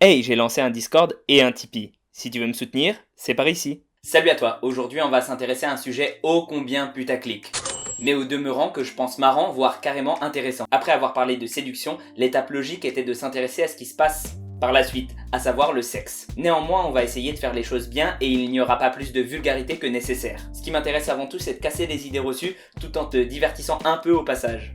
Hey, j'ai lancé un Discord et un Tipeee. Si tu veux me soutenir, c'est par ici. Salut à toi, aujourd'hui on va s'intéresser à un sujet ô combien putaclic. Mais au demeurant que je pense marrant, voire carrément intéressant. Après avoir parlé de séduction, l'étape logique était de s'intéresser à ce qui se passe par la suite, à savoir le sexe. Néanmoins, on va essayer de faire les choses bien et il n'y aura pas plus de vulgarité que nécessaire. Ce qui m'intéresse avant tout, c'est de casser les idées reçues tout en te divertissant un peu au passage.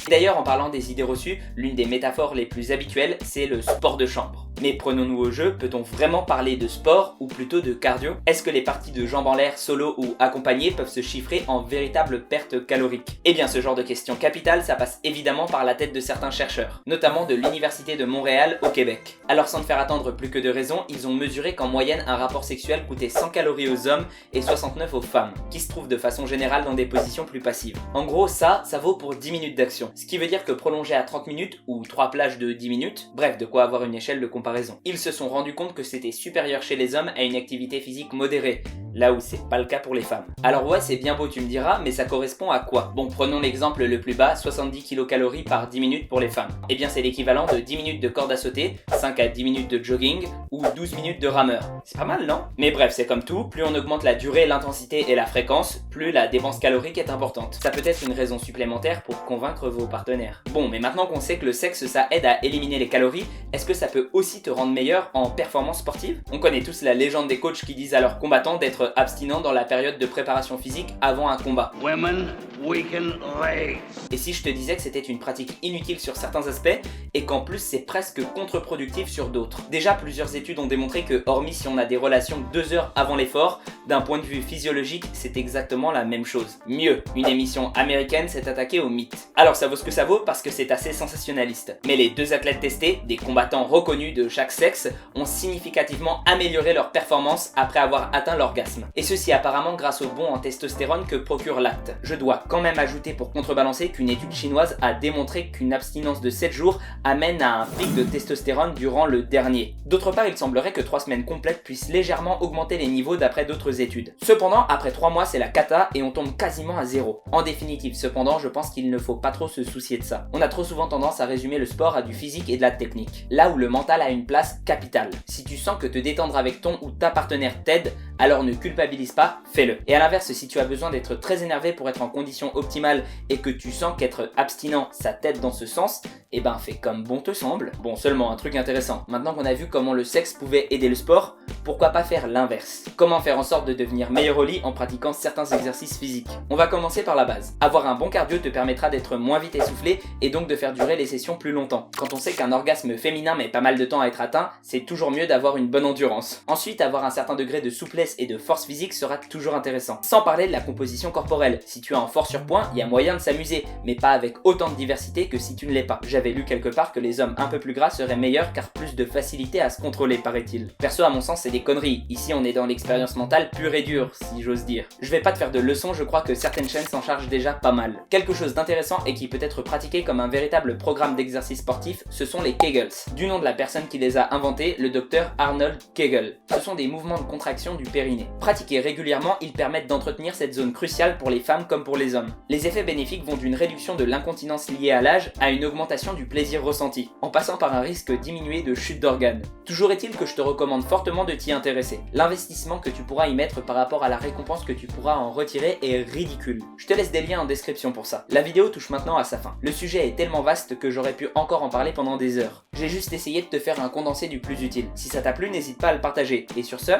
D'ailleurs, en parlant des idées reçues, l'une des métaphores les plus habituelles, c'est le sport de chambre. Mais prenons-nous au jeu, peut-on vraiment parler de sport ou plutôt de cardio? Est-ce que les parties de jambes en l'air, solo ou accompagnées, peuvent se chiffrer en véritable perte calorique? Eh bien, ce genre de questions capitales, ça passe évidemment par la tête de certains chercheurs, notamment de l'Université de Montréal au Québec. Alors sans te faire attendre plus que de raison, ils ont mesuré qu'en moyenne, un rapport sexuel coûtait 100 calories aux hommes et 69 aux femmes, qui se trouvent de façon générale dans des positions plus passives. En gros, ça vaut pour 10 minutes d'action. Ce qui veut dire que prolongé à 30 minutes, ou 3 plages de 10 minutes, bref, de quoi avoir une échelle de comparaison. Ils se sont rendus compte que c'était supérieur chez les hommes à une activité physique modérée, là où c'est pas le cas pour les femmes. Alors ouais, c'est bien beau tu me diras, mais ça correspond à quoi? Bon, prenons l'exemple le plus bas, 70 kcal par 10 minutes pour les femmes. Eh bien c'est l'équivalent de 10 minutes de corde à sauter, 5 à 10 minutes de jogging, ou 12 minutes de rameur. C'est pas mal, non? Mais bref, c'est comme tout, plus on augmente la durée, l'intensité et la fréquence, plus la dépense calorique est importante. Ça peut être une raison supplémentaire pour convaincre vos partenaires. Bon, mais maintenant qu'on sait que le sexe ça aide à éliminer les calories, est-ce que ça peut aussi te rendre meilleur en performance sportive? On connaît tous la légende des coachs qui disent à leurs combattants d'être abstinents dans la période de préparation physique avant un combat. Women weaken legs. Et si je te disais que c'était une pratique inutile sur certains aspects et qu'en plus c'est presque contre-productif sur d'autres? Déjà, plusieurs études ont démontré que hormis si on a des relations 2 heures avant l'effort, d'un point de vue physiologique, c'est exactement la même chose. Mieux, une émission américaine s'est attaquée au mythe. Alors ça vaut ce que ça vaut parce que c'est assez sensationnaliste. Mais les 2 athlètes testés, des combattants reconnus de chaque sexe, ont significativement amélioré leur performance après avoir atteint l'orgasme. Et ceci apparemment grâce au bond en testostérone que procure l'acte. Je dois quand même ajouter pour contrebalancer qu'une étude chinoise a démontré qu'une abstinence de 7 jours amène à un pic de testostérone durant le dernier. D'autre part, il semblerait que 3 semaines complètes puissent légèrement augmenter les niveaux d'après d'autres études. Cependant, après 3 mois, c'est la cata et on tombe quasiment à zéro. En définitive, cependant, je pense qu'il ne faut pas trop se soucier de ça. On a trop souvent tendance à résumer le sport à du physique et de la technique, là où le mental a une place capitale. Si tu sens que te détendre avec ton ou ta partenaire t'aide, alors ne culpabilise pas, fais-le. Et à l'inverse, si tu as besoin d'être très énervé pour être en condition optimale et que tu sens qu'être abstinent, ça t'aide dans ce sens, eh ben fais comme bon te semble. Bon, seulement un truc intéressant. Maintenant qu'on a vu comment le sexe pouvait aider le sport, pourquoi pas faire l'inverse? Comment faire en sorte de devenir meilleur au lit en pratiquant certains exercices physiques? On va commencer par la base. Avoir un bon cardio te permettra d'être moins vite essoufflé et donc de faire durer les sessions plus longtemps. Quand on sait qu'un orgasme féminin met pas mal de temps à être atteint, c'est toujours mieux d'avoir une bonne endurance. Ensuite, avoir un certain degré de souplesse et de force physique sera toujours intéressant. Sans parler de la composition corporelle. Si tu es en fort surpoids, il y a moyen de s'amuser, mais pas avec autant de diversité que si tu ne l'es pas. J'avais lu quelque part que les hommes un peu plus gras seraient meilleurs car plus de facilité à se contrôler, paraît-il. Perso, à mon sens, c'est des conneries. Ici, on est dans l'expérience mentale pure et dure, si j'ose dire. Je vais pas te faire de leçons, je crois que certaines chaînes s'en chargent déjà pas mal. Quelque chose d'intéressant et qui peut être pratiqué comme un véritable programme d'exercice sportif, ce sont les Kegels. Du nom de la personne qui les a inventés, le docteur Arnold Kegel. Ce sont des mouvements de contraction du périnée. Pratiqués régulièrement, ils permettent d'entretenir cette zone cruciale pour les femmes comme pour les hommes. Les effets bénéfiques vont d'une réduction de l'incontinence liée à l'âge à une augmentation du plaisir ressenti, en passant par un risque diminué de chute d'organes. Toujours est-il que je te recommande fortement de t'y intéresser. L'investissement que tu pourras y mettre par rapport à la récompense que tu pourras en retirer est ridicule. Je te laisse des liens en description pour ça. La vidéo touche maintenant à sa fin. Le sujet est tellement vaste que j'aurais pu encore en parler pendant des heures. J'ai juste essayé de te faire un condensé du plus utile. Si ça t'a plu, n'hésite pas à le partager. Et sur ce,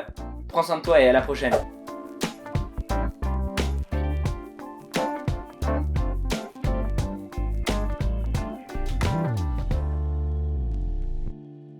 prends soin de toi et à la prochaine.